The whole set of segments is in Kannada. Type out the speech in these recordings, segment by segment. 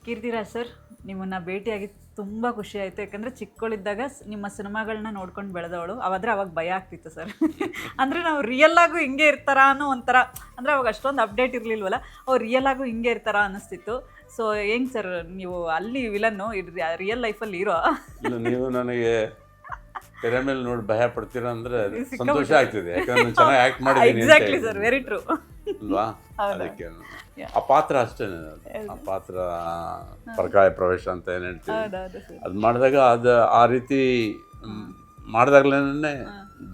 ಕೀರ್ತಿರಾಜ್ ಸರ್, ನಿಮ್ಮನ್ನು ಭೇಟಿಯಾಗಿ ತುಂಬ ಖುಷಿ ಆಯಿತು. ಯಾಕಂದರೆ ಚಿಕ್ಕವಳಿದ್ದಾಗ ನಿಮ್ಮ ಸಿನಿಮಾಗಳನ್ನ ನೋಡ್ಕೊಂಡು ಬೆಳೆದವಳು. ಅವಾಗ ಭಯ ಆಗ್ತಿತ್ತು ಸರ್. ಅಂದರೆ ನಾವು ರಿಯಲ್ಲಾಗೂ ಹಿಂಗೆ ಇರ್ತಾರಾ ಅನ್ನೋ ಒಂಥರ, ಅಂದರೆ ಅವಾಗ ಅಷ್ಟೊಂದು ಅಪ್ಡೇಟ್ ಇರಲಿಲ್ವಲ್ಲ, ಅವ್ರು ರಿಯಲ್ಲಾಗೂ ಹಿಂಗೆ ಇರ್ತಾರಾ ಅನ್ನಿಸ್ತಿತ್ತು. ಸೊ ಹೆಂಗೆ ಸರ್ ನೀವು ಅಲ್ಲಿ ವಿಲನ್ನು ರಿಯಲ್ ಲೈಫಲ್ಲಿ ಇರೋ? ನೀವು ನನಗೆ ತೆರೆ ಮೇಲೆ ನೋಡಿ ಭಯ ಪಡ್ತೀರಾ ಅಂದರೆ ಸಂತೋಷ ಆಗ್ತಿದೆ, ಯಾಕಂದ್ರೆ ಚೆನ್ನಾಗಿ ಆ್ಯಕ್ಟ್ ಮಾಡಿದ್ದೀನಿ. ಎಕ್ಸಾಕ್ಟ್ಲಿ ಸರ್, ವೆರಿ ಟ್ರೂ ಅಲ್ವಾ? ಅದಕ್ಕೆ ಆ ಪಾತ್ರ ಅಷ್ಟೇ, ಆ ಪಾತ್ರ ಪರಕಾಯ ಪ್ರವೇಶ ಅಂತ ಏನು ಹೇಳ್ತೀವಿ, ಅದು ಮಾಡಿದಾಗ ಅದು ಆ ರೀತಿ ಮಾಡಿದಾಗಲೇ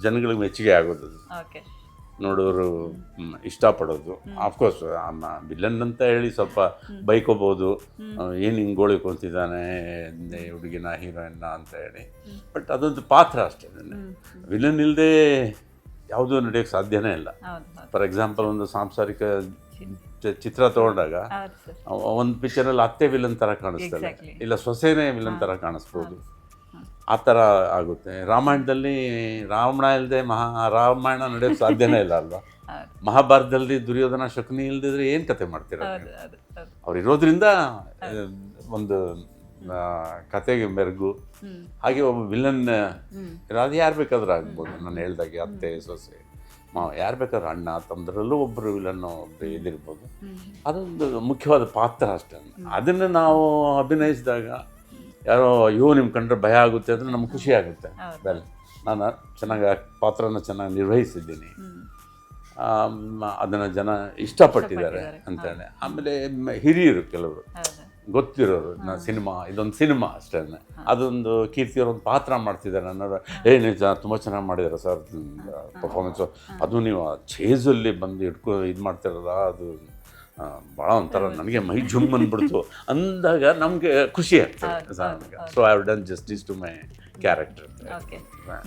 ಜನಗಳಿಗೆ ಮೆಚ್ಚುಗೆ ಆಗೋದು, ನೋಡೋರು ಇಷ್ಟಪಡೋದು. ಆಫ್ಕೋರ್ಸ್ ವಿಲನ್ ಅಂತ ಹೇಳಿ ಸ್ವಲ್ಪ ಬೈಕೋಬೋದು, ಏನು ಹಿಂಗೆ ಗೋಳಿಕೊಂತಿದ್ದಾನೆ ಹುಡುಗಿನ ಹೀರೋಯಿನ್ನ ಅಂತ ಹೇಳಿ. ಬಟ್ ಅದೊಂದು ಪಾತ್ರ ಅಷ್ಟೇ, ವಿಲನ್ ಇಲ್ಲದೆ ಯಾವುದೂ ನಡೆಯೋಕ್ಕೆ ಸಾಧ್ಯನೇ ಇಲ್ಲ. ಫಾರ್ ಎಕ್ಸಾಂಪಲ್ ಒಂದು ಸಾಂಸಾರಿಕ ಚಿತ್ರ ತಗೊಂಡಾಗ ಒಂದು ಪಿಕ್ಚರಲ್ಲಿ ಅತ್ತೆ ವಿಲನ್ ಥರ ಕಾಣಿಸ್ತಾರೆ, ಇಲ್ಲ ಸೊಸೆನೇ ವಿಲನ್ ಥರ ಕಾಣಿಸ್ಬೋದು, ಆ ಥರ ಆಗುತ್ತೆ. ರಾಮಾಯಣದಲ್ಲಿ ರಾವಣ ಇಲ್ಲದೆ ರಾಮಾಯಣ ನಡೆಯೋಕ್ಕೆ ಸಾಧ್ಯನೇ ಇಲ್ಲ ಅಲ್ವಾ? ಮಹಾಭಾರತದಲ್ಲಿ ದುರ್ಯೋಧನ ಶಕುನಿ ಇಲ್ದಿದ್ರೆ ಏನು ಕತೆ ಮಾಡ್ತೀರ? ಅವ್ರು ಇರೋದ್ರಿಂದ ಒಂದು ಕತೆಗೆ ಮೆರುಗು. ಹಾಗೆ ಒಬ್ಬ ವಿಲನ್ ಅದು ಯಾರು ಬೇಕಾದ್ರೂ ಆಗ್ಬೋದು. ನಾನು ಹೇಳ್ದಾಗೆ ಅತ್ತೆ ಸೊಸೆ ಮಾವ ಯಾರು ಬೇಕಾದ್ರೂ, ಅಣ್ಣ ತಮ್ಮದ್ರಲ್ಲೂ ಒಬ್ಬರು ವಿಲನ್ನು ಒಬ್ಬರು ಇದಿರ್ಬೋದು. ಅದೊಂದು ಮುಖ್ಯವಾದ ಪಾತ್ರ ಅಷ್ಟೇ. ಅದನ್ನು ನಾವು ಅಭಿನಯಿಸಿದಾಗ ಯಾರೋ ಅಯ್ಯೋ ನಿಮ್ಮ ಕಂಡ್ರೆ ಭಯ ಆಗುತ್ತೆ ಅಂದರೆ ನಮ್ಗೆ ಖುಷಿ ಆಗುತ್ತೆ. ವೆಲ್, ನಾನು ಚೆನ್ನಾಗಿ ಪಾತ್ರನ ಚೆನ್ನಾಗಿ ನಿರ್ವಹಿಸಿದ್ದೀನಿ, ಅದನ್ನು ಜನ ಇಷ್ಟಪಟ್ಟಿದ್ದಾರೆ ಅಂತೇಳಿ. ಆಮೇಲೆ ಹಿರಿಯರು ಕೆಲವರು ಗೊತ್ತಿರೋರು, ಸಿನಿಮಾ ಇದೊಂದು ಸಿನಿಮಾ ಅಷ್ಟೇ, ಅದೊಂದು ಕೀರ್ತಿಯವರೊಂದು ಪಾತ್ರ ಮಾಡ್ತಿದ್ದಾರೆ ಅನ್ನೋರು, ನಿಜ ತುಂಬ ಚೆನ್ನಾಗಿ ಮಾಡಿದ್ದಾರೆ ಸರ್ ಪರ್ಫಾರ್ಮೆನ್ಸು, ಅದು ನೀವು ಚೇಜಲ್ಲಿ ಬಂದು ಇದು ಮಾಡ್ತಿರಲ್ಲ, ಅದು ಭಾಳ ಒಂಥರ ನನಗೆ ಮೈ ಜುಮ್ ಅಂದ್ಬಿಡ್ತು ಅಂದಾಗ ನಮಗೆ ಖುಷಿ ಆಗ್ತದೆ. So I have done justice to my character. Okay,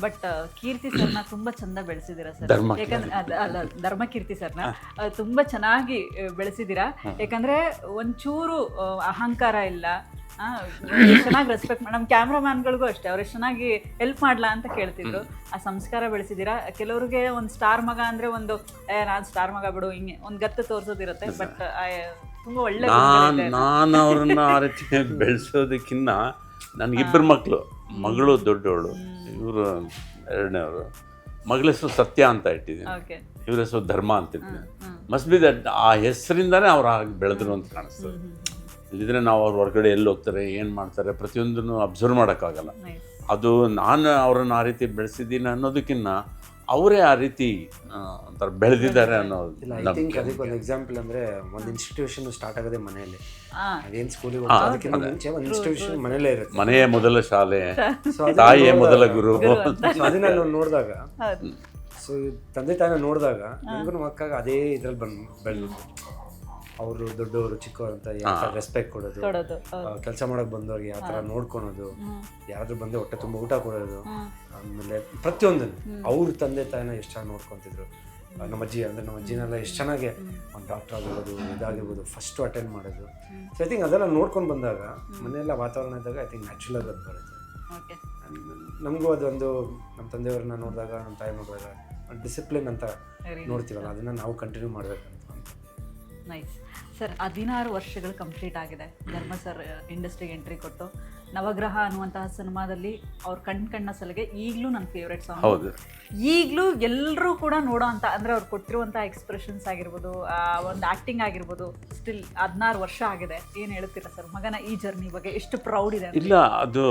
but Keerthi ಸರ್ನ ತುಂಬ ಚಂದ ಬೆಳೆಸಿದ್ದೀರಾ ಸರ್. ಯಾಕಂದ್ರೆ ಅಲ್ಲ, ಧರ್ಮಕೀರ್ತಿ ಸರ್ನ ತುಂಬ ಚೆನ್ನಾಗಿ ಬೆಳೆಸಿದ್ದೀರಾ. ಯಾಕಂದರೆ ಒಂಚೂರು ಅಹಂಕಾರ ಇಲ್ಲ, ಚೆನ್ನಾಗಿ ರೆಸ್ಪೆಕ್ಟ್ ನಮ್ಮ ಕ್ಯಾಮ್ರಾಮ್ಯಾನ್ಗಳಿಗೂ ಅಷ್ಟೇ, ಅವ್ರು ಎಷ್ಟು ಚೆನ್ನಾಗಿ ಹೆಲ್ಪ್ ಮಾಡ್ಲಾ ಅಂತ ಕೇಳ್ತಿದ್ರು. ಆ ಸಂಸ್ಕಾರ ಬೆಳೆಸಿದ್ದೀರಾ. ಕೆಲವ್ರಿಗೆ ಒಂದು ಸ್ಟಾರ್ ಮಗ ಅಂದರೆ ಒಂದು ನಾನು ಸ್ಟಾರ್ ಮಗ ಬಿಡು ಹಿಂಗೆ ಒಂದು ಗತ್ತು ತೋರಿಸೋದಿರುತ್ತೆ. ಬಟ್ ತುಂಬ ಒಳ್ಳೆ ನಾನು ಅವ್ರನ್ನ ಆ ರೀತಿ ಬೆಳೆಸೋದಕ್ಕಿಂತ ನನಗಿಬ್ಬರು ಮಗಳು ದೊಡ್ಡವಳು, ಇವರು ಎರಡನೇವರು. ಮಗಳ ಹೆಸರು ಸತ್ಯ ಅಂತ ಇಟ್ಟಿದ್ದೀನಿ, ಇವ್ರ ಹೆಸರು ಧರ್ಮ ಅಂತಿದ್ದೀನಿ. ಮಸ್ಟ್ ಬಿ ದಟ್ ಆ ಹೆಸರಿಂದಾನೇ ಅವ್ರು ಹಾಗೆ ಬೆಳೆದ್ರು ಅಂತ ಕಾಣಿಸ್ತದೆ. ಇಲ್ಲಿದ್ರೆ ನಾವು ಅವ್ರ ಹೊರಗಡೆ ಎಲ್ಲಿ ಹೋಗ್ತಾರೆ ಏನು ಮಾಡ್ತಾರೆ ಪ್ರತಿಯೊಂದನ್ನು ಅಬ್ಸರ್ವ್ ಮಾಡೋಕ್ಕಾಗಲ್ಲ. ಅದು ನಾನು ಅವರನ್ನು ಆ ರೀತಿ ಬೆಳೆಸಿದ್ದೀನಿ ಅನ್ನೋದಕ್ಕಿಂತ ಅವರೇ ಆ ರೀತಿ ಒಂಥರ ಬೆಳೆದಿದ್ದಾರೆ ಅನ್ನೋದು. ಅದಕ್ಕೆ ಒಂದು ಎಕ್ಸಾಂಪಲ್ ಅಂದರೆ ಒಂದು ಇನ್ಸ್ಟಿಟ್ಯೂಷನ್ ಸ್ಟಾರ್ಟ್ ಆಗೋದೇ ಮನೆಯಲ್ಲಿ. ಅದೇನು ಸ್ಕೂಲಿಗೆ ಹೋಗೋದಕ್ಕಿಂತ ಮುಂಚೆ ಒಂದು ಇನ್ಸ್ಟಿಟ್ಯೂಷನ್ ಮನೆಯಲ್ಲೇ ಇರುತ್ತೆ. ಮನೆಯೇ ಮೊದಲ ಶಾಲೆ, ತಾಯಿಯೇ ಮೊದಲ ಗುರು. ಅದನ್ನ ನಾವು ನೋಡಿದಾಗ, ಸೊ ತಂದೆ ತಾಯಿನ ನೋಡಿದಾಗ ನನಗೂ ಮಕ್ಕಾಗ ಅದೇ ಇದ್ರಲ್ಲಿ ಬೆಳೆದು ಅವರು ದೊಡ್ಡವರು ಚಿಕ್ಕವರು ಅಂತ ಯಾವ ಥರ ರೆಸ್ಪೆಕ್ಟ್ ಕೊಡೋದು, ಕೆಲಸ ಮಾಡೋಕೆ ಬಂದವ್ರಿಗೆ ಯಾವ ಥರ ನೋಡ್ಕೊಳೋದು, ಯಾರಾದ್ರೂ ಬಂದರೆ ಹೊಟ್ಟೆ ತುಂಬ ಊಟ ಕೊಡೋದು, ಆಮೇಲೆ ಪ್ರತಿಯೊಂದನ್ನು ಅವ್ರ ತಂದೆ ತಾಯಿನ ಎಷ್ಟು ಚೆನ್ನಾಗಿ ನೋಡ್ಕೊತಿದ್ರು. ನಮ್ಮ ಅಜ್ಜಿನೆಲ್ಲ ಎಷ್ಟು ಚೆನ್ನಾಗಿ ಒಂದು ಡಾಕ್ಟರ್ ಆಗಿರ್ಬೋದು, ಇದಾಗಿರ್ಬೋದು, ಫಸ್ಟು ಅಟೆಂಡ್ ಮಾಡೋದು. ಸೊ ಐ ಥಿಂಕ್ ಅದೆಲ್ಲ ನೋಡ್ಕೊಂಡು ಬಂದಾಗ ಮನೆಯೆಲ್ಲ ವಾತಾವರಣ ಇದ್ದಾಗ ಐ ಥಿಂಕ್ ನ್ಯಾಚುರಲ್ ಆಗಿ ಅದು ಬರುತ್ತೆ. ನಮಗೂ ಅದೊಂದು ನಮ್ಮ ತಂದೆಯವ್ರನ್ನ ನೋಡಿದಾಗ, ನಮ್ಮ ತಾಯಿ ನೋಡಿದಾಗ ಡಿಸಿಪ್ಲಿನ್ ಅಂತ ನೋಡ್ತೀವಲ್ಲ, ಅದನ್ನು ನಾವು ಕಂಟಿನ್ಯೂ ಮಾಡಬೇಕಂತ. Nice sir. 16 ವರ್ಷಗಳು ಕಂಪ್ಲೀಟ್ ಆಗಿದೆ ಧರ್ಮ ಸರ್ ಇಂಡಸ್ಟ್ರಿಗೆ ಎಂಟ್ರಿ ಕೊಟ್ಟು. ನವಗ್ರಹ ಅನ್ನುವಂತಹ ಸಿನಿಮಾದಲ್ಲಿ ಅವ್ರ ಕಣ್ಣ ಸಲಿಗೆ ಈಗಲೂ ನನ್ನ ಫೇವ್ರೆಟ್ ಸಾಂಗ್. ಈಗಲೂ ಎಲ್ಲರೂ ಕೂಡ ನೋಡೋ ಅಂತ, ಅಂದರೆ ಅವ್ರು ಕೊಟ್ಟಿರುವಂಥ ಎಕ್ಸ್ಪ್ರೆಷನ್ಸ್ ಆಗಿರ್ಬೋದು, ಒಂದು ಆ್ಯಕ್ಟಿಂಗ್ ಆಗಿರ್ಬೋದು, ಸ್ಟಿಲ್ 16 ವರ್ಷ ಆಗಿದೆ. ಏನು ಹೇಳ್ತೀರಾ ಸರ್ ಮಗನ ಈ ಜರ್ನಿ ಬಗ್ಗೆ? ಎಷ್ಟು ಪ್ರೌಡ್ ಇದೆ? ಇಲ್ಲ, ಅದು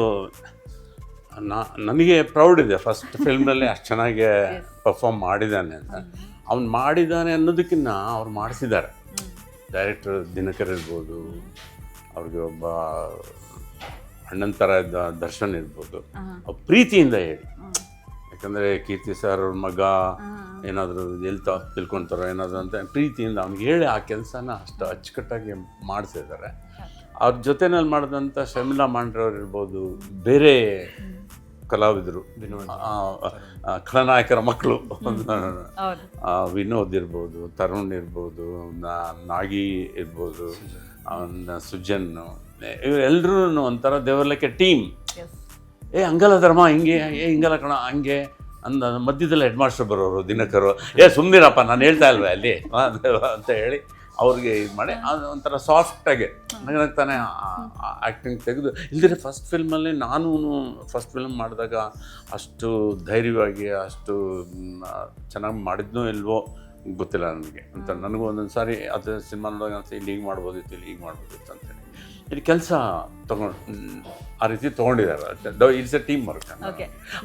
ನನಗೆ ಪ್ರೌಡ್ ಇದೆ. ಫಸ್ಟ್ ಫಿಲ್ಮ್ನಲ್ಲಿ ಅಷ್ಟು ಚೆನ್ನಾಗಿ ಪರ್ಫಾರ್ಮ್ ಮಾಡಿದ್ದಾನೆ ಅಂತ. ಅವ್ನು ಮಾಡಿದ್ದಾನೆ ಅನ್ನೋದಕ್ಕಿಂತ ಅವ್ರು ಮಾಡಿಸಿದ್ದಾರೆ. ಡೈರೆಕ್ಟರ್ ದಿನಕರ್ ಇರ್ಬೋದು, ಅವ್ರಿಗೆ ಒಬ್ಬ ಅಣ್ಣನ ಥರ ಇದ್ದ ದರ್ಶನ್ ಇರ್ಬೋದು, ಅವ್ರು ಪ್ರೀತಿಯಿಂದ ಹೇಳಿ. ಯಾಕಂದರೆ ಕೀರ್ತಿ ಸರ್ ಅವ್ರ ಮಗ ಏನಾದರೂ ತಿಳ್ಕೊತಾರೋ ಏನಾದರೂ ಅಂತ ಪ್ರೀತಿಯಿಂದ ಅವ್ನಿಗೆ ಹೇಳಿ ಆ ಕೆಲಸನ ಅಷ್ಟು ಅಚ್ಚುಕಟ್ಟಾಗಿ ಮಾಡಿಸಿದ್ದಾರೆ. ಅವ್ರ ಜೊತೆನಲ್ಲಿ ಮಾಡಿದಂಥ ಶರ್ಮಿಳಾ ಮಾಂಡ್ರವ್ರು ಇರ್ಬೋದು, ಬೇರೆ ಕಲಾವಿದರು, ಖಳನಾಯಕರ ಮಕ್ಕಳು, ವಿನೋದ್ ಇರ್ಬೋದು, ತರುಣ್ ಇರ್ಬೋದು, ನಾಗಿ ಇರ್ಬೋದು, ಸುಜನ್ನು, ಇವರೆಲ್ಲರೂ ಒಂಥರ ದೇವರ್ಲಕ್ಕೆ ಟೀಮ್. ಹಂಗಲ್ಲ ಧರ್ಮ ಹಿಂಗೆ, ಹಿಂಗಲ್ಲ ಕಣ ಹಂಗೆ ಅಂದ ಮಧ್ಯದಲ್ಲಿ ಹೆಡ್ ಮಾಸ್ಟರ್ ಬರೋರು ದಿನಕರು, ಸುಮ್ಮನಿರಪ್ಪ ನಾನು ಹೇಳ್ತಾ ಇಲ್ವೇ ಅಲ್ಲಿ ಅಂತ ಹೇಳಿ ಅವ್ರಿಗೆ ಇದು ಮಾಡಿ ಅದು ಒಂಥರ ಸಾಫ್ಟಾಗೆ ನಗ್ತಾನೆ ಆ್ಯಕ್ಟಿಂಗ್ ತೆಗೆದು ಇಲ್ದಿರೆ ಫಸ್ಟ್ ಫಿಲ್ಮಲ್ಲಿ ನಾನು ಫಸ್ಟ್ ಫಿಲ್ಮ್ ಮಾಡಿದಾಗ ಅಷ್ಟು ಧೈರ್ಯವಾಗಿ ಅಷ್ಟು ಚೆನ್ನಾಗಿ ಮಾಡಿದ್ನೋ ಇಲ್ವೋ ಗೊತ್ತಿಲ್ಲ ನನಗೆ ಅಂತ. ನನಗೂ ಒಂದೊಂದು ಸಾರಿ ಅದು ಸಿನಿಮಾ ನೋಡಿದಾಗ ಅನ್ಸುತ್ತೆ ಇಲ್ಲಿ ಹೀಗೆ ಮಾಡ್ಬೋದಿತ್ತು, ಇಲ್ಲಿ ಹೀಗೆ ಮಾಡ್ಬೋದಿತ್ತು ಅಂತೇಳಿ. ಇಲ್ಲಿ ಕೆಲಸ ಆ ರೀತಿ ತೊಗೊಂಡಿದ್ದಾರೆ. It's a team work.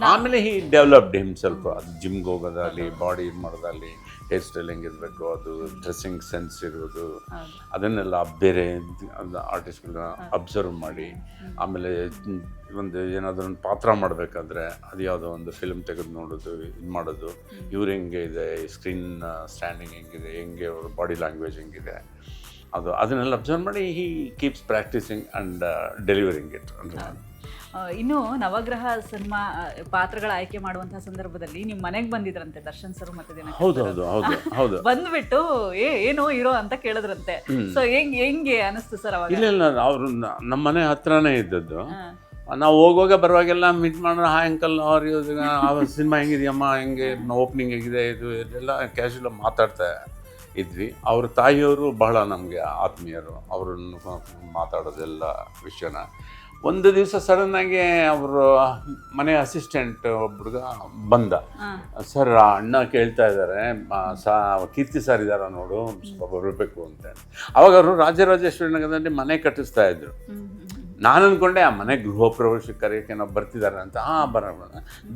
ಆಮೇಲೆ ಈ ಡೆವಲಪ್ಡ್ ಹಿಮ್ಸೆಲ್ಫ್. ಅದು ಜಿಮ್ಗೆ ಹೋಗೋದಾಗಲಿ, ಬಾಡಿ ಇದು ಮಾಡೋದಾಗಲಿ, ಹೇರ್ ಸ್ಟೈಲ್ ಹೆಂಗಿರಬೇಕು, ಅದು ಡ್ರೆಸ್ಸಿಂಗ್ ಸೆನ್ಸ್ ಇರೋದು, ಅದನ್ನೆಲ್ಲ ಬೇರೆ ಆರ್ಟಿಸ್ಟ್ಗಳನ್ನ ಅಬ್ಸರ್ವ್ ಮಾಡಿ, ಆಮೇಲೆ ಒಂದು ಏನಾದರೂ ಒಂದು ಪಾತ್ರ ಮಾಡಬೇಕಾದ್ರೆ ಅದು ಯಾವುದೋ ಒಂದು ಫಿಲ್ಮ್ ತೆಗೆದು ನೋಡೋದು, ಇದು ಮಾಡೋದು, ಇವ್ರು ಹೆಂಗೆ ಇದೆ, ಸ್ಕ್ರೀನ್ ಸ್ಟ್ಯಾಂಡಿಂಗ್ ಹೆಂಗಿದೆ, ಹೆಂಗೆ ಅವ್ರ ಬಾಡಿ ಲ್ಯಾಂಗ್ವೇಜ್ ಹೆಂಗಿದೆ, ಅದನ್ನೆಲ್ಲ ಅಬ್ಸರ್ವ್ ಮಾಡಿ ಹಿ keeps practising and delivering it. ಇನ್ನು ನವಗ್ರಹ ಸಿನಿಮಾ ಪಾತ್ರಗಳ ಆಯ್ಕೆ ಮಾಡುವಂತಹ ಸಂದರ್ಭದಲ್ಲಿ ನಿಮ್ಮ ಮನೆಗೆ ಬಂದಿದ್ರಂತೆ ದರ್ಶನ್ ಸರ್ ಮತ್ತೆ ಹೌದು ಬಂದ್ಬಿಟ್ಟು ಏನು ಇರೋ ಅಂತ ಕೇಳಿದ್ರಂತೆ. ಸೊ ಹೆಂಗೆ ಅನಿಸ್ತು ಸರ್ ಅವಾಗ? ಇಲ್ಲ ಅವರು ನಮ್ಮ ಮನೆ ಹತ್ರನೇ ಇದ್ದದ್ದು. ನಾವು ಹೋಗುವಾಗ ಬರುವಾಗೆಲ್ಲ ಮೀಟ್ ಮಾಡೋಣ, ಹಾಯ್ ಅಂಕಲ್ ಅವ್ರ ಸಿನಿಮಾ ಹೆಂಗಿದೆಯಮ್ಮ, ಹೆಂಗೆ ಓಪನಿಂಗ್ ಹೇಗಿದೆ, ಇದು ಎಲ್ಲ ಕ್ಯಾಶುವಲ್ ಮಾತಾಡ್ತಾ ಇದ್ವಿ. ಅವ್ರ ತಾಯಿಯವರು ಬಹಳ ನಮಗೆ ಆತ್ಮೀಯರು. ಅವ್ರನ್ನ ಮಾತಾಡೋದೆಲ್ಲ ವಿಷಯನ. ಒಂದು ದಿವಸ ಸಡನ್ನಾಗಿ ಅವರು ಮನೆ ಅಸಿಸ್ಟೆಂಟ್ ಒಬ್ರಿಗೆ ಬಂದ, ಸರ್ ಅಣ್ಣ ಕೇಳ್ತಾ ಇದ್ದಾರೆ, ಕೀರ್ತಿ ಸರ್ ಇದ್ದಾರ ನೋಡು, ಬರಬೇಕು ಅಂತ. ಅವಾಗ ಅವರು ರಾಜರಾಜೇಶ್ವರಿ ನಗರದಲ್ಲಿ ಮನೆ ಕಟ್ಟಿಸ್ತಾ ಇದ್ರು. ನಾನು ಅಂದ್ಕೊಂಡೆ ಆ ಮನೆ ಗೃಹ ಪ್ರವೇಶ ಕರೆಯೋಕ್ಕೆ ನಾವು ಬರ್ತಿದ್ದಾರೆ ಅಂತ. ಬರೋಣ.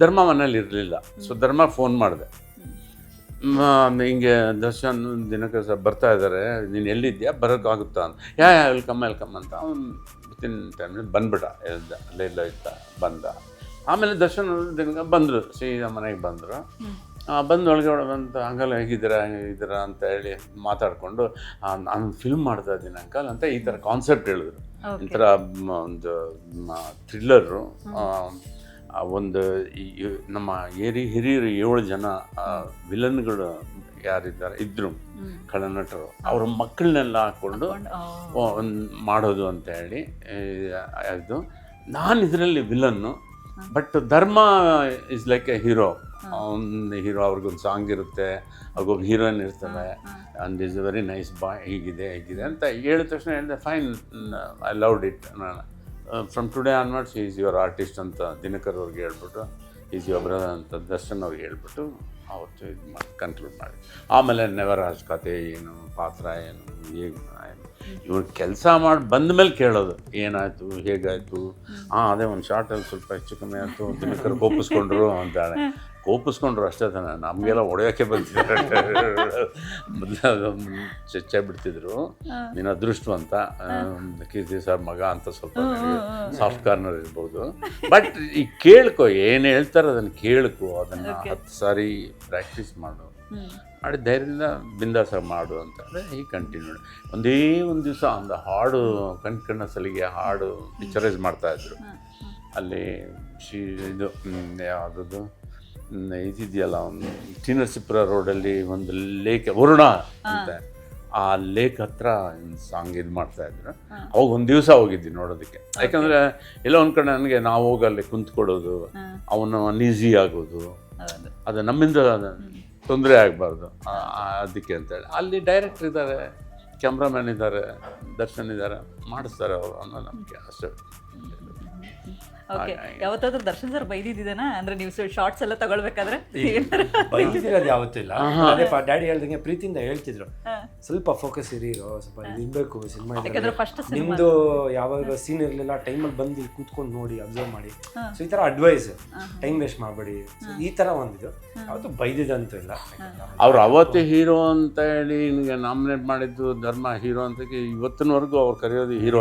ಧರ್ಮ ಮನೇಲಿ ಇರಲಿಲ್ಲ. ಸೊ ಧರ್ಮ ಫೋನ್ ಮಾಡಿದೆ, ಹಿಂಗೆ ದರ್ಶನ್ ದಿನಕ್ಕೆ ಸರ್ ಬರ್ತಾ ಇದ್ದಾರೆ, ನೀನು ಎಲ್ಲಿದ್ಯಾ, ಬರೋಕ್ಕಾಗುತ್ತಾ ಅಂತ. ವೆಲ್ಕಮ್ ಅಂತ. ಅವ್ನು ವಿತಿನ್ ಟೈಮ್ನಲ್ಲಿ ಬಂದ್ಬಿಟ್ಟ. ಅಲ್ಲೆಲ್ಲ ಇದ್ದ, ಬಂದ. ಆಮೇಲೆ ದರ್ಶನ್ ದಿನಕ್ಕೆ ಬಂದರು, ಸೀದಾ ಮನೆಗೆ ಬಂದರು. ಬಂದು ಒಳಗಡೆ ಬಂದು ಅಂಕಲ್ ಹೇಗಿದ್ದೀರಾ ಅಂತ ಹೇಳಿ ಮಾತಾಡಿಕೊಂಡು, ನಾನು ಫಿಲ್ಮ್ ಮಾಡ್ತಾ ಇದ್ದೀನಿ ಅಂಕಲ್ ಅಂತ ಈ ಥರ ಕಾನ್ಸೆಪ್ಟ್ ಹೇಳಿದ್ರು. ಈ ಥರ ಒಂದು ಥ್ರಿಲ್ಲರು. ಒಂದು ನಮ್ಮ ಹಿರಿಯರು 7 ಜನ ವಿಲನ್ಗಳು ಯಾರಿದ್ದಾರೆ ಇದ್ರು, ಖಳನಟರು, ಅವ್ರ ಮಕ್ಕಳನ್ನೆಲ್ಲ ಹಾಕ್ಕೊಂಡು ಒಂದು ಮಾಡೋದು ಅಂತ ಹೇಳಿ ಇದು. ನಾನು ಇದರಲ್ಲಿ ವಿಲನ್ನು, ಬಟ್ ಧರ್ಮ ಇಸ್ ಲೈಕ್ ಎ ಹೀರೋ. ಒಂದು ಹೀರೋ, ಅವ್ರಿಗೊಂದು ಸಾಂಗ್ ಇರುತ್ತೆ, ಅವ್ರಿಗೊಬ್ಬ ಹೀರೋಯಿನ್ ಇರ್ತಾರೆ, and is A very nice boy, ಹೀಗಿದೆ ಅಂತ ಹೇಳಿದ ತಕ್ಷಣ ಹೇಳಿದೆ, ಫೈನ್, ಐ ಲವ್ಡ್ ಇಟ್. ನಾನು from today onwards is your artist ಅಂತ ದಿನಕರ್ ಅವ್ರಿಗೆ ಹೇಳ್ಬಿಟ್ಟು, ಈಸ್ ಯುವರ್ ಬ್ರದರ್ ಅಂತ ದರ್ಶನ್ ಅವ್ರಿಗೆ ಹೇಳ್ಬಿಟ್ಟು ಅವತ್ತು ಇದು ಮಾಡಿ ಕನ್ಕ್ಲೂಡ್ ಮಾಡಿ. ಆಮೇಲೆ ನೆವರಾಜ್ ಕತೆ ಏನು, ಪಾತ್ರ ಏನು, ಹೇಗೆ ಇವ್ರು ಕೆಲಸ ಮಾಡಿ ಬಂದ ಮೇಲೆ ಕೇಳೋದು ಏನಾಯಿತು, ಹೇಗಾಯಿತು. ಅದೇ ಒಂದು ಶಾರ್ಟಲ್ಲಿ ಸ್ವಲ್ಪ ಹೆಚ್ಚು ಕಮ್ಮಿ ಆಯಿತು, ದಿನಕರ್ ಕೋಪಿಸ್ಕೊಂಡ್ರು ಅಂತಾಳೆ. ಕೋಪಿಸ್ಕೊಂಡ್ರು ಅಷ್ಟೇ ತಾನೆ, ನಮಗೆಲ್ಲ ಹೊಡೆಯೋಕ್ಕೆ ಬಂದಿದ್ದಾರೆ. ಚರ್ಚೆ ಬಿಡ್ತಿದ್ರು, ನೀನು ಅದೃಷ್ಟವಂತ, ಕೀರ್ತಿ ಸರ್ ಮಗ ಅಂತ ಸ್ವಲ್ಪ ಸಾಫ್ಟ್ ಕಾರ್ನರ್ ಇರ್ಬೋದು. ಬಟ್ ಈಗ ಕೇಳ್ಕೊ, ಏನು ಹೇಳ್ತಾರೆ ಅದನ್ನು ಕೇಳ್ಕೊ, ಅದನ್ನು 10 ಸಾರಿ ಪ್ರಾಕ್ಟೀಸ್ ಮಾಡು, ಮಾಡಿ ಧೈರ್ಯದಿಂದ ಬಿಂದಾಸಾಗಿ ಮಾಡು ಅಂತ. ಈ ಕಂಟಿನ್ಯೂ ಒಂದೇ ಒಂದು ದಿವಸ ಒಂದು ಹಾಡು ಕಣ್ಣ ಸಲಿಗೆ ಹಾಡು ಪಿಕ್ಚರೈಸ್ ಮಾಡ್ತಾಯಿದ್ರು. ಅಲ್ಲಿ ಇದು ಯಾವುದದು ಇದಿದೆಯಲ್ಲ, ಒಂದು ಟಿ ನರಸೀಪುರ ರೋಡಲ್ಲಿ ಒಂದು ಲೇಕ್, ವರುಣ ಅಂತ, ಆ ಲೇಕ್ ಹತ್ರ ಸಾಂಗ್ ಇದು ಮಾಡ್ತಾಯಿದ್ರು. ಅವಾಗ ಒಂದು ದಿವಸ ಹೋಗಿದ್ವಿ ನೋಡೋದಕ್ಕೆ. ಯಾಕಂದರೆ ಎಲ್ಲೋ ಒಂದು ಕಡೆ ನನಗೆ ನಾವು ಹೋಗಲ್ಲಿ ಕುಂತ್ಕೊಡೋದು, ಅವನು ಅನ್ಈಸಿ ಆಗೋದು, ಅದು ನಮ್ಮಿಂದ ತೊಂದರೆ ಆಗಬಾರ್ದು ಅದಕ್ಕೆ ಅಂತೇಳಿ. ಅಲ್ಲಿ ಡೈರೆಕ್ಟರ್ ಇದ್ದಾರೆ, ಕ್ಯಾಮ್ರಾಮ್ಯಾನ್ ಇದ್ದಾರೆ, ದರ್ಶನ್ ಇದ್ದಾರೆ, ಮಾಡಿಸ್ತಾರೆ ಅವರು ಅನ್ನೋ ನಮಗೆ ಅಷ್ಟೇ. ಓಕೆ, ಯಾವತ್ತಾದ್ರೂ ದರ್ಶನ್ ಸರ್ ಬೈದಿದ್ದಾನ ಅಂದ್ರೆ ನೀವು ಶಾರ್ಟ್ಸ್ ಎಲ್ಲ ತಗೊಳ್ಬೇಕಾದ್ರೆ? ಬೈದಿರೋದು ಯಾವತ್ತೂ ಇಲ್ಲ. ಅದೇ ಡ್ಯಾಡಿ ಹೇಳ್ದಂಗೆ ಪ್ರೀತಿಯಿಂದ ಹೇಳ್ತಿದ್ರು, ಸ್ವಲ್ಪ ಫೋಕಸ್ ಇರೋ, ಸ್ವಲ್ಪ ಇರಬೇಕು ಸಿನಿಮಾ, ನಿಮ್ದು ಯಾವಾಗ ಸೀನ್ ಇರಲಿಲ್ಲ ಟೈಮಲ್ಲಿ ಬಂದು ಕೂತ್ಕೊಂಡು ನೋಡಿ, ಅಬ್ಸರ್ವ್ ಮಾಡಿ. ಸೊ ಈ ಥರ ಅಡ್ವೈಸ್, ಟೈಮ್ ವೇಸ್ಟ್ ಮಾಡಬೇಡಿ, ಈ ಥರ ಒಂದಿದು. ಯಾವತ್ತೂ ಬೈದಿದಂತೂ ಇಲ್ಲ. ಅವ್ರು ಅವತ್ತೇ ಹೀರೋ ಅಂತ ಹೇಳಿ ನಿಮಗೆ ನಾಮಿನೇಟ್ ಮಾಡಿದ್ದು ಧರ್ಮ ಹೀರೋ ಅಂತ, ಇವತ್ತಿನವರೆಗೂ ಅವ್ರು ಕರೆಯೋದು ಹೀರೋ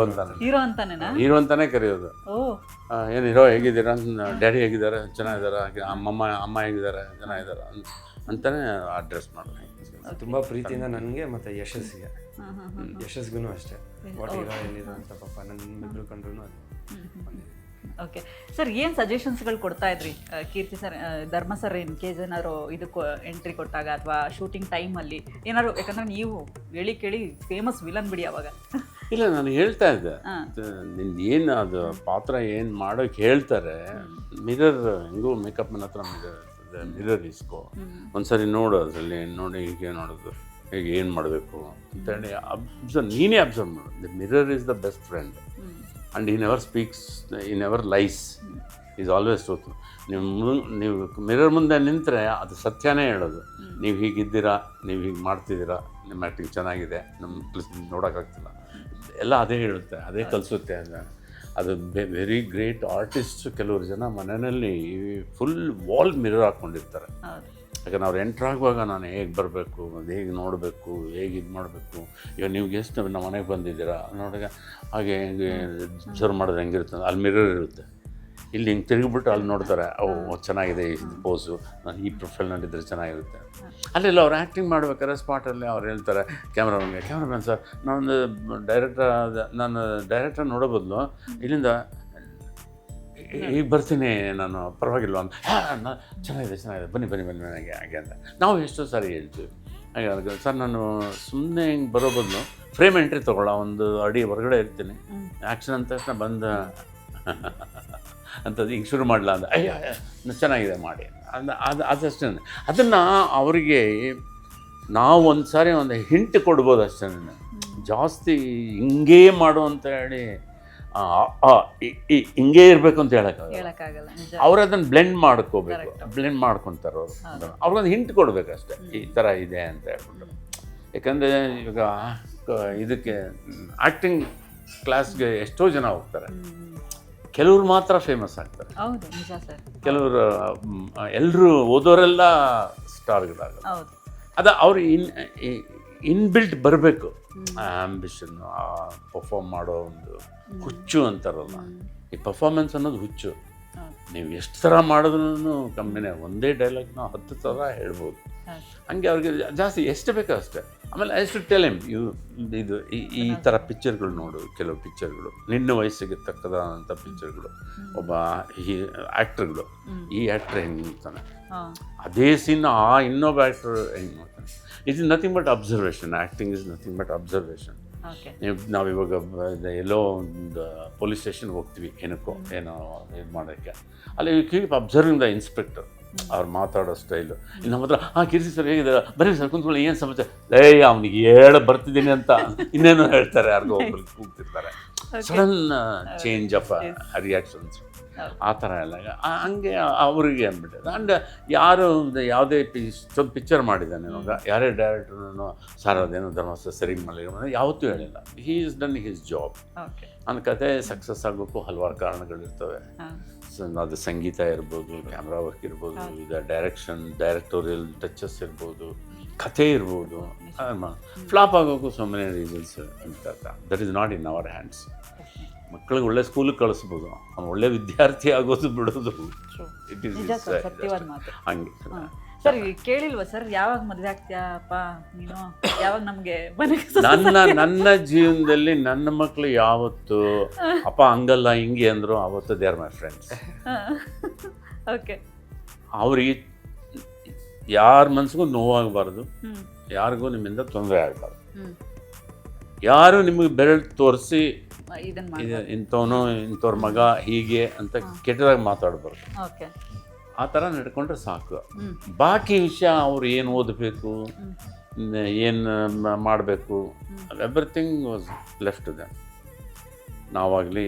ಅಂತಾನೆ ಕರೆಯೋದು. ಏನು ಹೀರೋ ಹೇಗಿದ್ದೀರಾ, ಡ್ಯಾಡಿ ಹೇಗಿದ್ದಾರೆ, ಚೆನ್ನಾಗಿದ್ದಾರೆ, ಅಮ್ಮ ಹೇಗಿದ್ದಾರೆ, ಚೆನ್ನಾಗಿದ್ದಾರೆ ಅಂತಲೇ ಅಡ್ರೆಸ್ ಮಾಡೋದು. ತುಂಬ ಪ್ರೀತಿಯಿಂದ ನನಗೆ ಮತ್ತು ಯಶಸ್ಗೂ ಅಷ್ಟೇ. ವಾಟ್ ಹೀರೋ ಎಲ್ಲಿದೆ ಅಂತ ಪಾಪ ನನ್ನ ಕಂಡ್ರು ಅದು. ಓಕೆ ಸರ್, ಏನು ಸಜೆಷನ್ಸ್ಗಳು ಕೊಡ್ತಾ ಇದ್ರಿ ಕೀರ್ತಿ ಸರ್, ಧರ್ಮ ಸರ್ ಇನ್ ಕೇಸ್ ಏನಾದ್ರು ಇದಕ್ಕೆ ಎಂಟ್ರಿ ಕೊಟ್ಟಾಗ ಅಥವಾ ಶೂಟಿಂಗ್ ಟೈಮಲ್ಲಿ ಏನಾದ್ರು? ಯಾಕಂದರೆ ನೀವು ಕೇಳಿ ಫೇಮಸ್ ವಿಲನ್ ಬಿಡಿ ಅವಾಗ. ಇಲ್ಲ, ನಾನು ಹೇಳ್ತಾ ಇದ್ದೆ, ನಿಂದು ಏನು ಅದು ಪಾತ್ರ ಏನು ಮಾಡೋಕ್ಕೆ ಹೇಳ್ತಾರೆ, ಮಿರರ್ ಹೆಂಗೂ ಮೇಕಪ್ ಮನ ಹತ್ರ ಮಿರರ್ ಇಸ್ಕೋ, ಒಂದ್ಸರಿ ನೋಡು, ಅದರಲ್ಲಿ ನೋಡಿ ಹೀಗೆ ನೋಡೋದು ಈಗ ಏನು ಮಾಡಬೇಕು ಅಂತೇಳಿ ನೀನೇ ಅಬ್ಸರ್ವ್ ಮಾಡು. The mirror is the best friend and ಈ ನೆವರ್ ಸ್ಪೀಕ್ಸ್, ಈ never lies, is always truth. ನೀವು ಮಿರರ್ ಮುಂದೆ ನಿಂತರೆ ಅದು ಸತ್ಯನೇ ಹೇಳೋದು. ನೀವು ಹೀಗಿದ್ದೀರಾ, ನೀವು ಹೀಗೆ ಮಾಡ್ತಿದ್ದೀರಾ, ನಿಮ್ಮ ಆ್ಯಕ್ಟಿಂಗ್ ಚೆನ್ನಾಗಿದೆ, ನಮ್ಮ ಪ್ಲಸ್ ನೋಡೋಕ್ಕಾಗ್ತಿಲ್ಲ, ಎಲ್ಲ ಅದೇ ಹೇಳುತ್ತೆ, ಅದೇ ಕಲಿಸುತ್ತೆ. ಅದು ವೆರಿ ಗ್ರೇಟ್ ಆರ್ಟಿಸ್ಟ್. ಕೆಲವರು ಜನ ಮನೆಯಲ್ಲಿ ಫುಲ್ ವಾಲ್ ಮಿರರ್ ಹಾಕ್ಕೊಂಡಿರ್ತಾರೆ. ಯಾಕಂದ್ರೆ ಅವ್ರು ಎಂಟ್ರ್ ಆಗುವಾಗ ನಾನು ಹೇಗೆ ಬರಬೇಕು, ಅದು ಹೇಗೆ ನೋಡಬೇಕು, ಹೇಗೆ ಇದು ಮಾಡಬೇಕು. ಈಗ ನೀವು ಗೆಸ್ಟ್ ನಮ್ಮ ಮನೆಗೆ ಬಂದಿದ್ದೀರಾ ನೋಡಿದಾಗ ಹಾಗೆ ಹೇಗೆ ಸರ್ವ್ ಮಾಡಿದ್ರೆ ಹೆಂಗಿರುತ್ತೆ, ಅಲ್ಲಿ ಮಿರರ್ ಇರುತ್ತೆ. ಇಲ್ಲಿ ಹಿಂಗೆ ತಿರುಗಿಬಿಟ್ಟು ಅಲ್ಲಿ ನೋಡ್ತಾರೆ, ಚೆನ್ನಾಗಿದೆ ಈ ಪೋಸು, ನಾನು ಈ ಪ್ರೊಫೈಲ್ನಲ್ಲಿದ್ದರೆ ಚೆನ್ನಾಗಿರುತ್ತೆ. ಅಲ್ಲೆಲ್ಲ ಅವ್ರು ಆ್ಯಕ್ಟಿಂಗ್ ಮಾಡ್ಬೇಕಾದ್ರೆ ಸ್ಪಾಟಲ್ಲಿ ಅವ್ರು ಹೇಳ್ತಾರೆ ಕ್ಯಾಮ್ರಾಮನ್ ಸರ್, ನಾನು ಡೈರೆಕ್ಟರ್ ನೋಡೋ ಬದಲು ಇಲ್ಲಿಂದ ಈಗ ಬರ್ತೀನಿ ನಾನು, ಪರವಾಗಿಲ್ವ ಅಂತ. ಚೆನ್ನಾಗಿದೆ ಬನ್ನಿ ನನಗೆ ಹಾಗೆ ಅಂತ ನಾವು ಎಷ್ಟೋ ಸಾರಿ ಹೇಳ್ತೀವಿ. ಹಾಗೆ ಸರ್ ನಾನು ಸುಮ್ಮನೆ ಹಿಂಗೆ ಬರೋ ಬದಲು ಫ್ರೇಮ್ ಎಂಟ್ರಿ ತೊಗೊಳ್ಳೋ, ಒಂದು ಅಡಿ ಹೊರಗಡೆ ಇರ್ತೀನಿ, ಆ್ಯಕ್ಷನ್ ಅಂದ ತಕ್ಷಣ ಬಂದ ಅಂಥದ್ದು ಹಿಂಗೆ ಶುರು ಮಾಡಲ ಅಂತ, ಚೆನ್ನಾಗಿದೆ ಮಾಡಿ ಅದಷ್ಟೇ. ಅದನ್ನು ಅವರಿಗೆ ನಾವು ಒಂದು ಸಾರಿ ಒಂದು ಹಿಂಟ್ ಕೊಡ್ಬೋದು ಅಷ್ಟೇ. ಜಾಸ್ತಿ ಹಿಂಗೇ ಮಾಡು ಅಂತ ಹೇಳಿ ಹಿಂಗೇ ಇರಬೇಕು ಅಂತ ಹೇಳೋಕ್ಕಾಗಲ್ಲ. ಅವ್ರು ಅದನ್ನು ಬ್ಲೆಂಡ್ ಮಾಡ್ಕೋಬೇಕು, ಬ್ಲೆಂಡ್ ಮಾಡ್ಕೊತಾರೆ ಅವರು. ಅವ್ರಿಗೊಂದು ಹಿಂಟ್ ಕೊಡಬೇಕು ಅಷ್ಟೇ, ಈ ಥರ ಇದೆ ಅಂತ ಹೇಳ್ಬಿಟ್ಟು. ಯಾಕಂದರೆ ಇವಾಗ ಇದಕ್ಕೆ ಆ್ಯಕ್ಟಿಂಗ್ ಕ್ಲಾಸ್ಗೆ ಎಷ್ಟೋ ಜನ ಹೋಗ್ತಾರೆ, ಕೆಲವ್ರು ಮಾತ್ರ ಫೇಮಸ್ ಆಗ್ತಾರೆ, ಕೆಲವರು ಎಲ್ಲರೂ ಓದೋರೆಲ್ಲ ಸ್ಟಾರ್ಗಳಾಗಲ್ಲ. ಅದು ಅವ್ರು ಇನ್ಬಿಲ್ಟ್ ಬರಬೇಕು ಆ್ಯಂಬಿಷನ್ನು, ಪರ್ಫಾರ್ಮ್ ಮಾಡೋ ಒಂದು ಹುಚ್ಚು ಅಂತಾರಲ್ಲ, ಈ ಪರ್ಫಾರ್ಮೆನ್ಸ್ ಅನ್ನೋದು ಹುಚ್ಚು. ನೀವು ಎಷ್ಟು ಥರ ಮಾಡಿದ್ರೂ ಕಮ್ಮಿನೇ, ಒಂದೇ ಡೈಲಾಗ್ನ 10 ಥರ ಹೇಳ್ಬೋದು. ಹಂಗೆ ಅವ್ರಿಗೆ ಜಾಸ್ತಿ ಎಷ್ಟು ಬೇಕೋ ಅಷ್ಟೇ. ಆಮೇಲೆ ಎಷ್ಟು ಟೆಲಿಮ್ ಇದು ಈ ಥರ ಪಿಕ್ಚರ್ಗಳು ನೋಡು, ಕೆಲವು ಪಿಕ್ಚರ್ಗಳು ನಿನ್ನ ವಯಸ್ಸಿಗೆ ತಕ್ಕದಂಥ ಪಿಕ್ಚರ್ಗಳು, ಒಬ್ಬ ಆ್ಯಕ್ಟ್ರ್ಗಳು, ಈ ಆ್ಯಕ್ಟ್ರ್ ಹೆಂಗೆ ನೋಡ್ತಾನೆ, ಅದೇ ಸೀನ್ ಇನ್ನೊಬ್ಬ ಆ್ಯಕ್ಟ್ರ್ ಹೆಂಗೆ ನೋಡ್ತಾನೆ. It is nothing but observation. Acting is nothing but observation. ನಾವಿವಾಗ ಎಲ್ಲೋ ಒಂದು ಪೊಲೀಸ್ ಸ್ಟೇಷನ್ಗೆ ಹೋಗ್ತೀವಿ, ಏನೋ ಇದು ಮಾಡೋಕ್ಕೆ, ಅಲ್ಲಿ ಕೀಪ್ ಅಬ್ಸರ್ವಿಂಗ್ ದ ಇನ್ಸ್ಪೆಕ್ಟರ್, ಅವ್ರು ಮಾತಾಡೋ ಸ್ಟೈಲು. ಇನ್ನು ನಮ್ಮ ಹತ್ರ ಕೀರ್ತಿ ಸರ್ ಹೇಗಿದ್ದಾರೆ, ಬರೀ ಸರ್ ಕುಂತ್ಕೊಳ್ಳಿ, ಏನು ಸಮಾಚಾರ, ಅವನಿಗೆ ಬರ್ತಿದ್ದೀನಿ ಅಂತ ಇನ್ನೇನೋ ಹೇಳ್ತಾರೆ, ಯಾರಿಗೋ ಒಬ್ಬರು ಕೂಗ್ತಿರ್ತಾರೆ. ಸಡನ್ ಚೇಂಜ್ ಆಫ್ ರಿಯಾಕ್ಷನ್ಸ್, ಆ ಥರ ಎಲ್ಲ ಹಂಗೆ ಅವರಿಗೆ ಅಂದ್ಬಿಟ್ಟಿದೆ. ಆ್ಯಂಡ್ ಯಾರು ಯಾವುದೇ ಪಿಕ್ಚರ್ ಮಾಡಿದ್ದಾನೆ ಇವಾಗ, ಯಾರೇ ಡೈರೆಕ್ಟ್ರೂ ಸರ್ ಅದೇನೋ ಧರ್ಮಸ್ಥಳ ಸರಿ ಮಾಡಿರೋ ಯಾವತ್ತೂ ಹೇಳಿಲ್ಲ. He is done his job. ನನ್ನ ಕತೆ ಸಕ್ಸಸ್ ಆಗೋಕ್ಕೂ ಹಲವಾರು ಕಾರಣಗಳಿರ್ತವೆ. ಅದು ಸಂಗೀತ ಇರ್ಬೋದು, ಕ್ಯಾಮ್ರಾ ವರ್ಕ್ ಇರ್ಬೋದು, ಡೈರೆಕ್ಟೋರಿಯಲ್ ಟಚಸ್ ಇರ್ಬೋದು, ಕಥೆ ಇರ್ಬೋದು. ಫ್ಲಾಪ್ ಆಗೋಕ್ಕೂ ಸೊ ಮೆನಿ ರೀಸನ್ಸ್ ಅಂತ. That is not in our hands. ಮಕ್ಕಳಿಗೆ ಒಳ್ಳೆ ಸ್ಕೂಲಿಗೆ ಕಳಿಸ್ಬೋದು, ಅವ್ನು ಒಳ್ಳೆ ವಿದ್ಯಾರ್ಥಿ ಆಗೋದು ಬಿಡೋದು ಇಟ್ ಈಸ್ ಹಂಗೆ. ಸರ್ ಕೇಳಿಲ್ವಾ ಸರ್, ಯಾವಾಗ ಮದುವೆ ಆಗ್ತೀಯಪ್ಪ ನೀನು, ಯಾವಾಗ ನಮಗೆ ನನ್ನ ಜೀವನದಲ್ಲಿ ನನ್ನ ಮಕ್ಕಳು ಯಾವತ್ತು ಅಪ್ಪ ಹಂಗಲ್ಲ ಹಿಂಗೆ ಅಂದರು ಅವತ್ತು they are my friends. Okay, ಅವ್ರಿಗೆ ಯಾರ ಮನಸ್ಸಿಗೂ ನೋವಾಗಬಾರ್ದು, ಯಾರಿಗೂ ನಿಮ್ಮಿಂದ ತೊಂದರೆ ಆಗಬಾರ್ದು. ಯಾರು ನಿಮಗೆ ಬೆರಳು ತೋರಿಸಿ ಇಂಥವನು ಇಂಥವ್ರ ಮಗ ಹೀಗೆ ಅಂತ ಕೆಟ್ಟದಾಗಿ ಮಾತಾಡಬಾರ್ದು. ಆ ಥರ ನಡ್ಕೊಂಡ್ರೆ ಸಾಕು. ಬಾಕಿ ವಿಷಯ ಅವ್ರು ಏನು ಓದಬೇಕು, ಏನು ಮಾಡಬೇಕು, ಎವ್ರಿಥಿಂಗ್ ವಾಸ್ ಲೆಫ್ಟ್ ದೆಮ್. ನಾವಾಗಲಿ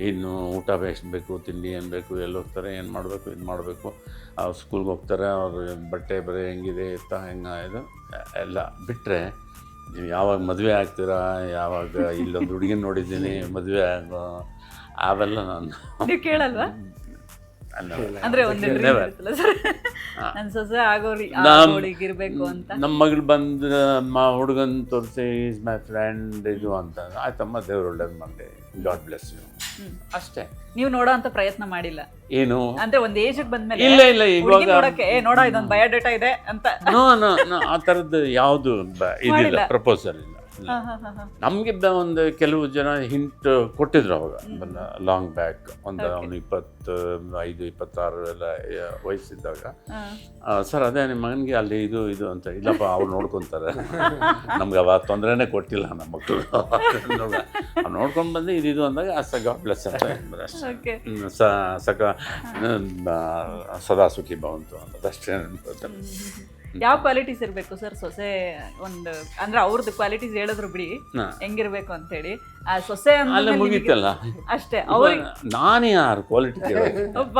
ಏನು ಊಟ ಎಷ್ಟು ಬೇಕು, ತಿಂಡಿ ಏನು ಬೇಕು, ಎಲ್ಲಿ ಹೋಗ್ತಾರೆ, ಏನು ಮಾಡಬೇಕು, ಇದು ಮಾಡಬೇಕು, ಅವ್ರು ಸ್ಕೂಲ್ಗೆ ಹೋಗ್ತಾರೆ, ಅವ್ರ ಬಟ್ಟೆ ಬರೀ ಹೆಂಗಿದೆ ಇರ್ತಾ ಹೆಂಗೆ ಇದು ಎಲ್ಲ ಬಿಟ್ಟರೆ, ನೀವು ಯಾವಾಗ ಮದುವೆ ಆಗ್ತೀರಾ, ಯಾವಾಗ ಇಲ್ಲೊಂದು ಹುಡುಗಿನ ನೋಡಿದ್ದೀನಿ ಮದುವೆ ಆಗೋ ಅವೆಲ್ಲ ನಾನು ಕೇಳಲ್ವಾ? ನಮ್ಮ ಮಗಳು ಬಂದು ಹುಡುಗನ್ ತೋರಿಸಿ ಈಸ್ ಮೈ ಫ್ರೆಂಡ್ ಇದು ಅಂತ, ಆಯ್ತಮ್ಮ ದೇವ್ರು ಒಳ್ಳೇದು ಮಾಡಿ, ಗಾಡ್ ಬ್ಲೆಸ್ ಯು, ಅಷ್ಟೇ. ನೀವು ನೋಡೋ ಅಂತ ಪ್ರಯತ್ನ ಮಾಡಿಲ್ಲ ಏನು ಅಂದ್ರೆ ಒಂದು ಏಜ್ಗೆ ಬಂದ್ಮೇಲೆ? ಇಲ್ಲ ಇವಾಗ ನೋಡೋ ಇದೊಂದು ಬಯೋಡೇಟಾ ಇದೆ ಅಂತ ಆ ಥರದ್ದು ಯಾವುದು ಇದಿಲ್ಲ, ಪ್ರಪೋಸಲ್ ಇಲ್ಲ. ನಮಗೆ ಒಂದು ಕೆಲವು ಜನ ಹಿಂಟ್ ಕೊಟ್ಟಿದ್ರು ಅವಾಗ, ಲಾಂಗ್ ಬ್ಯಾಕ್, ಒಂದು ಅವನು 25-26 ಎಲ್ಲ ವಯಸ್ಸಿದ್ದಾಗ, ಸರ್ ಅದೇ ನಿಮ್ಮ ಮಗನಿಗೆ ಅಲ್ಲಿ ಇದು ಅಂತ. ಇಲ್ಲಪ್ಪ ಅವ್ರು ನೋಡ್ಕೊತಾರೆ, ನಮ್ಗೆ ಅವಾಗ ತೊಂದರೆನೇ ಕೊಟ್ಟಿಲ್ಲ ನಮ್ಮ ಮಕ್ಕಳು. ಅವ್ರು ನೋಡ್ಕೊಂಡು ಬಂದು ಇದು ಅಂದಾಗ ಗಾಡ್ ಬ್ಲೆಸ್ ಅಂತ ಸದಾ ಸುಖಿ ಭವಂತು ಅನ್ನೋದಷ್ಟೇ. ಯಾವ ಕ್ವಾಲಿಟೀಸ್ ಇರಬೇಕು ಸರ್ ಸೊಸೆ ಒಂದು ಅಂದ್ರೆ ಅವ್ರದ್ದು ಕ್ವಾಲಿಟೀಸ್ ಹೇಳಿದ್ರು ಬಿಡಿ ಹೆಂಗಿರ್ಬೇಕು ಅಂತೇಳಿ ಆ ಸೊಸೆ ಅಲ್ಲ ಅಂದ್ಮೇಲೆ ಮುಗೀತಲ್ಲ. ಅಷ್ಟೇ ಅವ್ರಿಗೆ ನಾನೇ ಯಾರು ಕ್ವಾಲಿಟಿ ಒಬ್ಬ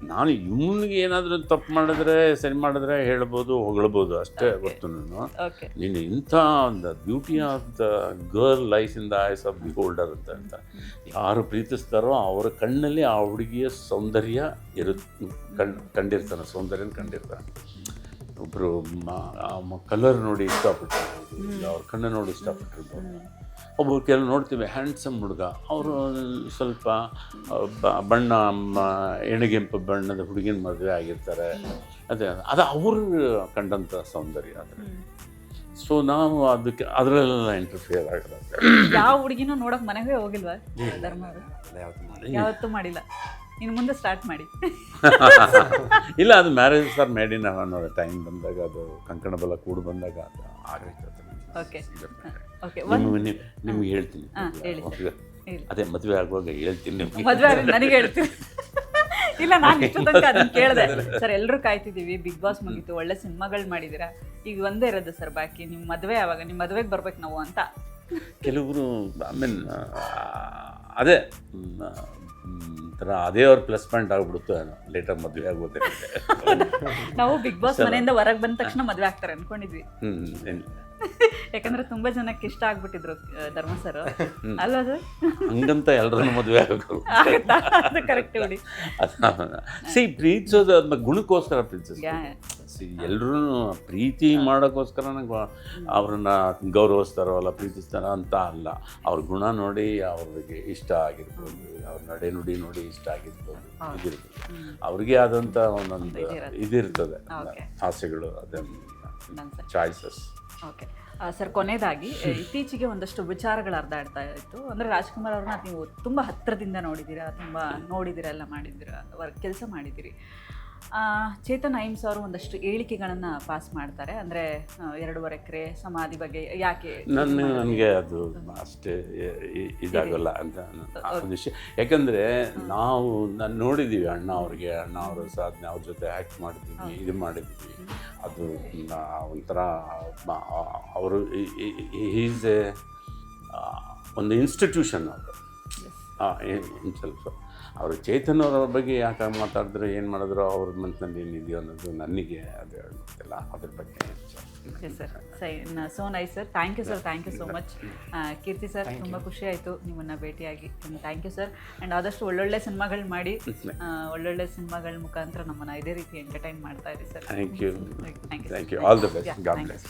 ನಾನು ಇವನಿಗೆ ಏನಾದರೂ ತಪ್ಪು ಮಾಡಿದ್ರೆ ಸರಿ ಮಾಡಿದ್ರೆ ಹೇಳ್ಬೋದು ಹೊಗಳ್ಬೋದು ಅಷ್ಟೇ ಗೊತ್ತು. ನಾನು ಓಕೆ ನೀನು ಇಂಥ the beauty of the girl life in the eyes of the holder ಅಂತ ಯಾರು ಪ್ರೀತಿಸ್ತಾರೋ ಅವರ ಕಣ್ಣಲ್ಲಿ ಆ ಹುಡುಗಿಯ ಸೌಂದರ್ಯ ಕಂಡಿರ್ತಾನೆ, ಸೌಂದರ್ಯನ ಕಂಡಿರ್ತಾನೆ. ಒಬ್ಬರು ಕಲರ್ ನೋಡಿ ಇಷ್ಟಪಟ್ಟಿರ್ಬೋದು, ಇಲ್ಲ ಅವ್ರ ಕಣ್ಣು ನೋಡಿ ಇಷ್ಟಪಟ್ಟಿರ್ಬೋದು. ಒಬ್ಬರು ಕೆಲವು ನೋಡ್ತೀವಿ ಹ್ಯಾಂಡ್ಸಮ್ ಹುಡುಗ, ಅವರು ಸ್ವಲ್ಪ ಬಣ್ಣ ಎಣೆಗೆಂಪು ಬಣ್ಣದ ಹುಡುಗಿನ ಮದುವೆ ಆಗಿರ್ತಾರೆ. ಅದು ಅವರು ಕಂಡಂಥ ಸೌಂದರ್ಯ ಅದು. ಸೊ ನಾವು ಅದಕ್ಕೆ ಅದರಲ್ಲೆಲ್ಲ ಇಂಟರ್ಫಿಯರ್ ಆಗಲ್ಲ. ಯಾವ ಹುಡುಗಿನೂ ನೋಡಕ್ ಮನೆಗೆ ಹೋಗಿಲ್ವಾ ಧರ್ಮ ಅವರು? ಯಾವತ್ತೂ ಮಾಡಿಲ್ಲ. ಇನ್ನು ಮುಂದೆ ಸ್ಟಾರ್ಟ್ ಮಾಡಿ. ಇಲ್ಲ, ಅದು ಮ್ಯಾರೇಜ್ ಫಾರ್ ಮೇಡ್ ಇನ್ ಅನ್ನೋ ಟೈಮ್ ಬಂದಾಗ, ಅದು ಕಂಕಣ ಬಲ ಕೂಡು ಬಂದಾಗ ಅದು ಆಗೈತೆ. ಓಕೆ ಓಕೆ ನಿಮ್ಗೆ ಹೇಳ್ತೀನಿ, ಅದೇ ಮದುವೆ ಆಗುವಾಗ ಹೇಳ್ತೀನಿ ನಿಮ್ಗೆ. ಮದುವೆ ಆಗಿ ನನಗೆ ಹೇಳ್ತೀನಿ. ಇಲ್ಲ, ನಾನು ಇಷ್ಟು ತನಕ ಅದನ್ನ ಕೇಳಿದೆ ಸರ್. ಎಲ್ಲರೂ ಕಾಯ್ತಿದ್ದೀವಿ, ಬಿಗ್ ಬಾಸ್ ಮುಗೀತು, ಒಳ್ಳೆ ಸಿನಿಮಾಗಳು ಮಾಡಿದ್ದೀರಾ, ಈಗ ಒಂದೇ ಇರೋದು ಸರ್ ಬಾಕಿ, ನಿಮ್ಮ ಮದುವೆ ಯಾವಾಗ, ನಿಮ್ಮ ಮದುವೆಗೆ ಬರ್ಬೇಕು ನಾವು ಅಂತ. ಕೆಲವರು ಐ ಮೀನ್ ಅದೇ ಒಂಥರ ಅದೇ ಅವ್ರ ಪ್ಲಸ್ ಪಾಯಿಂಟ್ ಆಗ್ಬಿಡುತ್ತೆ, ಲೇಟಾಗಿ ಮದುವೆ ಆಗೋದೇ. ನಾವು ಬಿಗ್ ಬಾಸ್ ಮನೆಯಿಂದ ಹೊರಗೆ ಬಂದ ತಕ್ಷಣ ಮದುವೆ ಆಗ್ತಾರೆ ಅನ್ಕೊಂಡಿದ್ವಿ. ಯಾಕಂದ್ರೆ ತುಂಬಾ ಜನಕ್ಕೆ ಇಷ್ಟ ಆಗ್ಬಿಟ್ಟಿದ್ರು ಧರ್ಮ ಸರ್, ಅಲ್ವಾ ಸರ್? ಹಂಗಂತ ಎಲ್ಲರನ್ನು ಮದುವೆ ಆಗಬೇಕು ಅದು ಕರೆಕ್ಟ್ ಬಿಡಿ. ಸಿ ಪ್ರೀತಿಸೋದು ಅದನ್ನ ಗುಣಕ್ಕೋಸ್ಕರ ಪ್ರೀತಿಸ್ತಾರೆ. ಸಿ ಎಲ್ಲರೂ ಪ್ರೀತಿ ಮಾಡೋಕ್ಕೋಸ್ಕರ ನಂಗೆ ಅವ್ರನ್ನ ಗೌರವಿಸ್ತಾರೋ ಅಲ್ಲ ಪ್ರೀತಿಸ್ತಾರೋ ಅಂತ ಅಲ್ಲ. ಅವ್ರ ಗುಣ ನೋಡಿ ಅವ್ರಿಗೆ ಇಷ್ಟ ಆಗಿರ್ಬೋದು, ಅವ್ರ ನಡೆ ನುಡಿ ನೋಡಿ ಇಷ್ಟ ಆಗಿರ್ಬೋದು, ಇದಿರ್ಬೋದು. ಅವ್ರಿಗೆ ಆದಂಥ ಒಂದೊಂದು ಇದಿರ್ತದೆ, ಆಸೆಗಳು, ಅದನ್ನು ಚಾಯ್ಸಸ್. ಓಕೆ ಸರ್, ಕೊನೆಯದಾಗಿ ಇತ್ತೀಚೆಗೆ ಒಂದಷ್ಟು ವಿಚಾರಗಳು ಹರಿದಾಡ್ತಾ ಇತ್ತು. ಅಂದರೆ ರಾಜ್ಕುಮಾರ್ ಅವ್ರನ್ನ ನೀವು ತುಂಬ ಹತ್ತಿರದಿಂದ ನೋಡಿದ್ದೀರಾ, ತುಂಬ ನೋಡಿದ್ದೀರಾ, ಎಲ್ಲ ಮಾಡಿದ್ದೀರಾ, ಕೆಲಸ ಮಾಡಿದ್ದೀರಿ. ಚೇತನ್ ಐಮ್ಸ್ ಅವರು ಒಂದಷ್ಟು ಹೇಳಿಕೆಗಳನ್ನು ಪಾಸ್ ಮಾಡ್ತಾರೆ. ಅಂದರೆ 2.5 ಎಕರೆ ಸಮಾಧಿ ಬಗ್ಗೆ ಯಾಕೆ ನನಗೆ ಅದು ಅಷ್ಟೇ ಇದಾಗಲ್ಲ ಅಂತ ಒಂದು ವಿಷಯ. ಯಾಕಂದರೆ ನಾನು ನೋಡಿದ್ದೀವಿ ಅಣ್ಣ ಅವರ ಸಾಧನೆ, ಅವ್ರ ಜೊತೆ ಆ್ಯಕ್ಟ್ ಮಾಡಿದ್ದೀವಿ, ಇದು ಮಾಡಿದ್ದೀವಿ. ಅದು ಒಂಥರ ಅವರು ಈಸ್ ಎ ಒಂದು ಇನ್ಸ್ಟಿಟ್ಯೂಷನ್ ಅವರು ಸ್ವಲ್ಪ. ಅವರು ಚೇತನ್ ಅವರ ಬಗ್ಗೆ ಯಾಕೆ ಮಾತಾಡಿದ್ರು, ಏನು ಮಾಡಿದ್ರು, ಅವ್ರ ಮನಸ್ಸಿನಲ್ಲಿ ಏನಿದೆಯೋ ಅನ್ನೋದು ನನಗೆ ಅದು ಗೊತ್ತಿಲ್ಲ. ಅದ್ರ ಬಗ್ಗೆ sir so nice sir. Thank you sir, thank you so much. Keerthi sir, ತುಂಬ ಖುಷಿ ಆಯಿತು ನಿಮ್ಮನ್ನು ಭೇಟಿಯಾಗಿ. Thank you sir. ಆ್ಯಂಡ್ ಆದಷ್ಟು ಒಳ್ಳೊಳ್ಳೆ ಸಿನಿಮಾಗಳು ಮಾಡಿ, ಒಳ್ಳೊಳ್ಳೆ ಸಿನಿಮಾಗಳ ಮುಖಾಂತರ ನಮ್ಮನ್ನು ಇದೇ ರೀತಿ ಎಂಟರ್ಟೈನ್ ಮಾಡ್ತಾ ಇರಿ sir. Thank you. All the best. God bless.